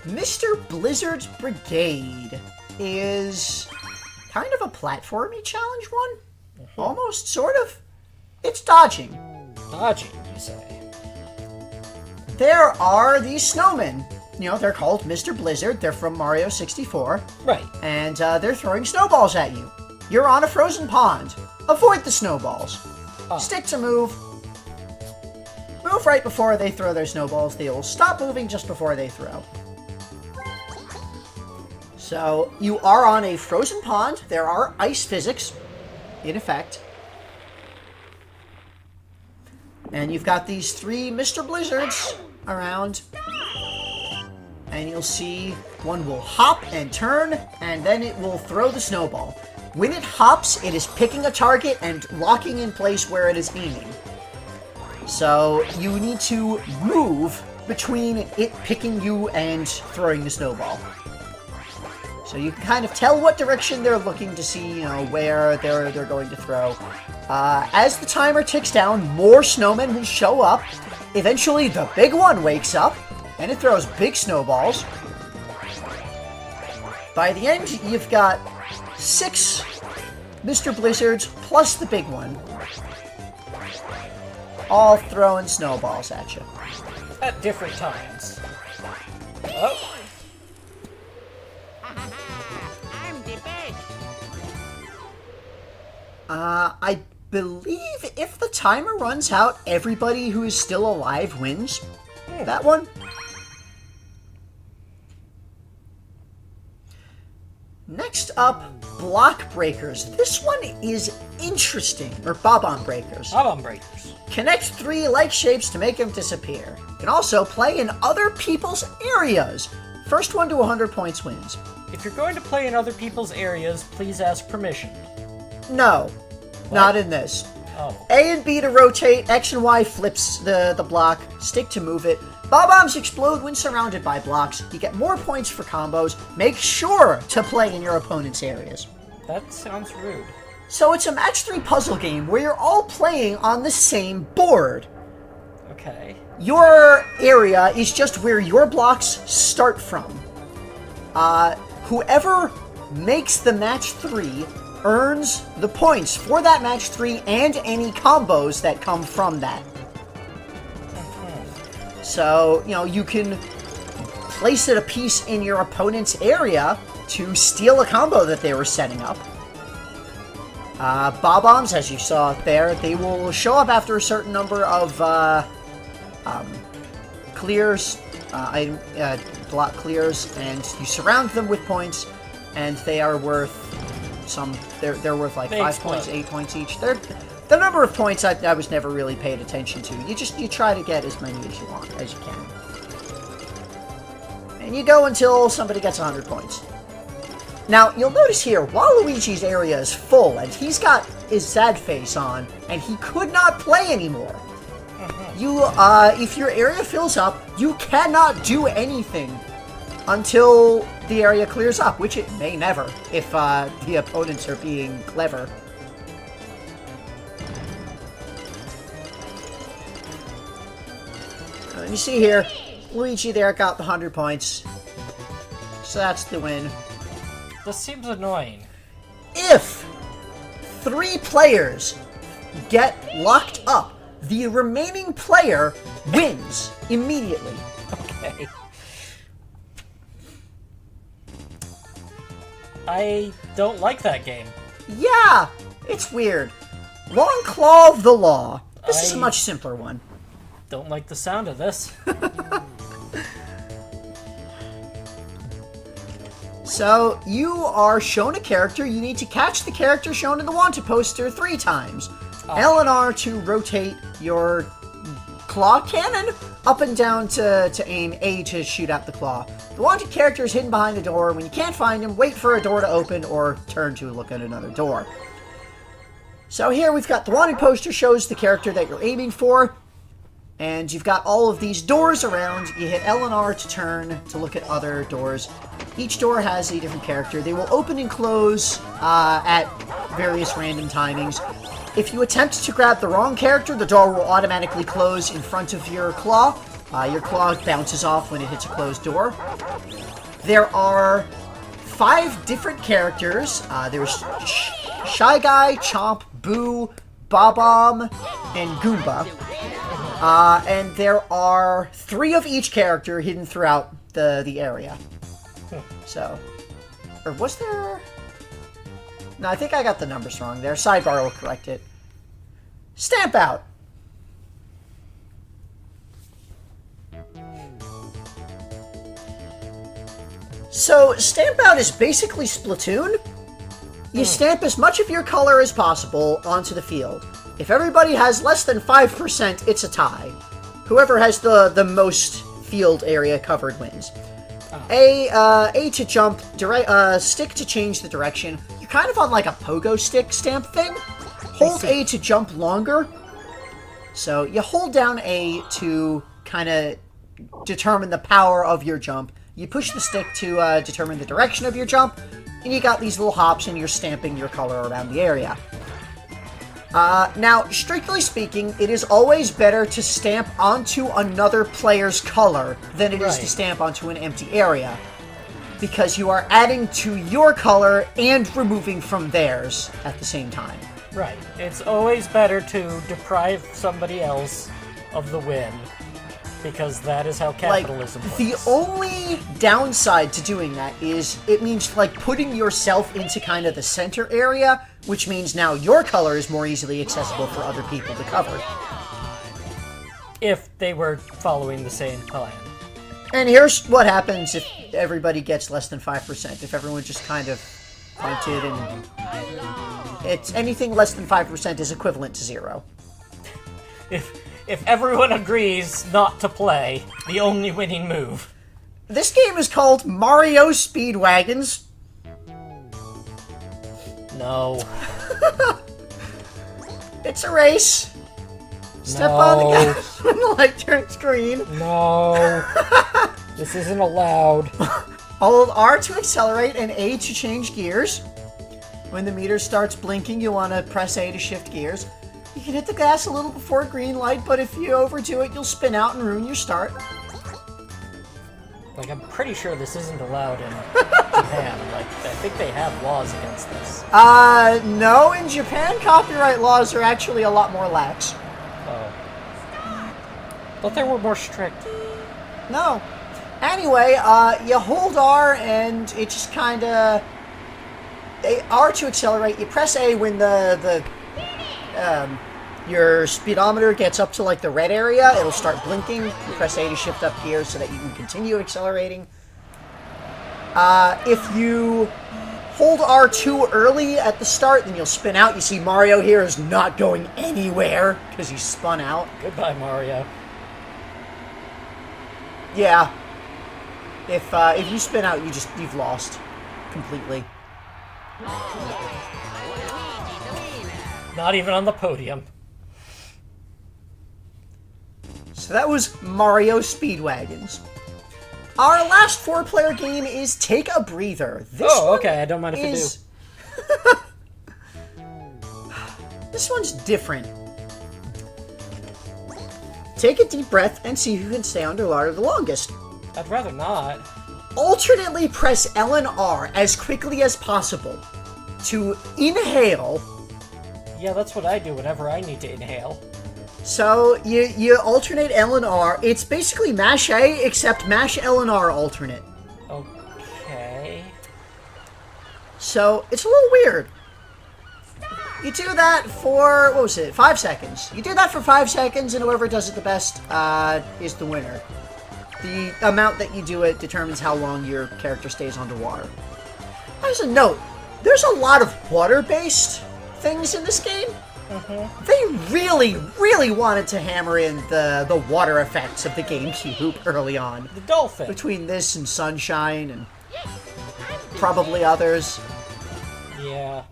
Mr. Blizzard's Brigade is kind of a platformy challenge one. Almost, sort of. It's dodging. Dodging, you say? There are these snowmen. You know, they're called Mr. Blizzard. They're from Mario 64. Right. And they're throwing snowballs at you. You're on a frozen pond. Avoid the snowballs. Stick to move. Move right before they throw their snowballs. They will stop moving just before they throw. So, you are on a frozen pond. There are ice physics in effect. And you've got these 3 Mr. Blizzards around. And you'll see one will hop and turn, and then it will throw the snowball. When it hops, it is picking a target and locking in place where it is aiming. So, you need to move between it picking you and throwing the snowball. So you can kind of tell what direction they're looking to see, you know, where they're going to throw. As the timer ticks down, more snowmen will show up. Eventually, the big one wakes up, and it throws big snowballs. By the end, you've got 6 Mr. Blizzards plus the big one, all throwing snowballs at you. At different times. Oh. I believe if the timer runs out, everybody who is still alive wins. That one. Next up, Block Breakers. This one is interesting. Or Bob-omb Breakers. Bob-omb Breakers. Connect 3 like shapes to make them disappear. You can also play in other people's areas. First one to 100 points wins. If you're going to play in other people's areas, please ask permission. No. Not in this. Oh. A and B to rotate, X and Y flips the block, stick to move it. Bob-ombs explode when surrounded by blocks. You get more points for combos. Make sure to play in your opponent's areas. That sounds rude. So it's a match 3 puzzle game where you're all playing on the same board. Okay. Your area is just where your blocks start from. Whoever makes the match 3 earns the points for that match 3 and any combos that come from that. So, you know, you can place it a piece in your opponent's area to steal a combo that they were setting up. Bob-ombs, as you saw there, they will show up after a certain number of clears, block clears, and you surround them with points, and they are worth they're worth like 5 points, 8 points each. The number of points I was never really paid attention to. You try to get as many as you want, as you can. And you go until somebody gets 100 points. Now, you'll notice here, Waluigi's area is full, and he's got his sad face on, and he could not play anymore. If your area fills up, you cannot do anything until the area clears up, which it may never, if the opponents are being clever. And you see here, Luigi there got the 100 points. So that's the win. This seems annoying. If 3 players get locked up, the remaining player wins immediately. Okay. I don't like that game. Yeah, it's weird. Long Claw of the Law. This is a much simpler one. Don't like the sound of this. So, you are shown a character. You need to catch the character shown in the wanted poster 3 times. L and R to rotate your claw cannon up and down to aim, A to shoot out the claw. The wanted character is hidden behind a door. When you can't find him, wait for a door to open or turn to look at another door. So here we've got the wanted poster shows the character that you're aiming for. And you've got all of these doors around. You hit L and R to turn to look at other doors. Each door has a different character. They will open and close at various random timings. If you attempt to grab the wrong character, the door will automatically close in front of your claw. Your claw bounces off when it hits a closed door. There are 5 different characters. There's Shy Guy, Chomp, Boo, Bob-omb, and Goomba. And there are 3 of each character hidden throughout the area. So, or was there... No, I think I got the numbers wrong there. Sidebar will correct it. Stamp Out! So, Stamp Out is basically Splatoon. You stamp as much of your color as possible onto the field. If everybody has less than 5%, it's a tie. Whoever has the most field area covered wins. A to jump, stick to change the direction. You're kind of on like a pogo stick stamp thing. Hold A to jump longer. So you hold down A to kind of determine the power of your jump. You push the stick to determine the direction of your jump. And you got these little hops and you're stamping your color around the area. Now, strictly speaking, it is always better to stamp onto another player's color than it is to stamp onto an empty area. Because you are adding to your color and removing from theirs at the same time. Right. It's always better to deprive somebody else of the win. Because that is how capitalism works. The only downside to doing that is it means, like, putting yourself into kind of the center area, which means now your color is more easily accessible for other people to cover. If they were following the same plan. And here's what happens if everybody gets less than 5%. If everyone just kind of pointed and... It's anything less than 5% is equivalent to 0. If everyone agrees not to play, the only winning move. This game is called MARIOS Speedwagons. No. It's a race. Step on the gas when the light turns green. No. This isn't allowed. Hold R to accelerate and A to change gears. When the meter starts blinking, you want to press A to shift gears. You can hit the gas a little before green light, but if you overdo it, you'll spin out and ruin your start. Like, I'm pretty sure this isn't allowed in Japan. Like, I think they have laws against this. No, in Japan, copyright laws are actually a lot more lax. Oh. Thought they were more strict. No. Anyway, you hold R and it just kind of... R to accelerate. You press A when your speedometer gets up to like the red area. It'll start blinking. You press A to shift up gears so that you can continue accelerating. If you hold R too early at the start, then you'll spin out. You see Mario here is not going anywhere because he spun out. Goodbye, Mario. Yeah. If you spin out, you've lost completely. Not even on the podium. So that was Mario Speedwagons. Our last 4-player game is Take a Breather. Okay, I don't mind if I do. This one's different. Take a deep breath and see who can stay underwater the longest. I'd rather not. Alternately press L and R as quickly as possible to inhale. Yeah, that's what I do whenever I need to inhale. So, you alternate L and R. It's basically mash A, except mash L and R alternate. Okay. So, it's a little weird. You do that for, 5 seconds. You do that for 5 seconds, and whoever does it the best is the winner. The amount that you do it determines how long your character stays underwater. As a note, there's a lot of water-based things in this game. They really, really wanted to hammer in the water effects of the GameCube early on. The dolphin. Between this and Sunshine and probably others. Yeah.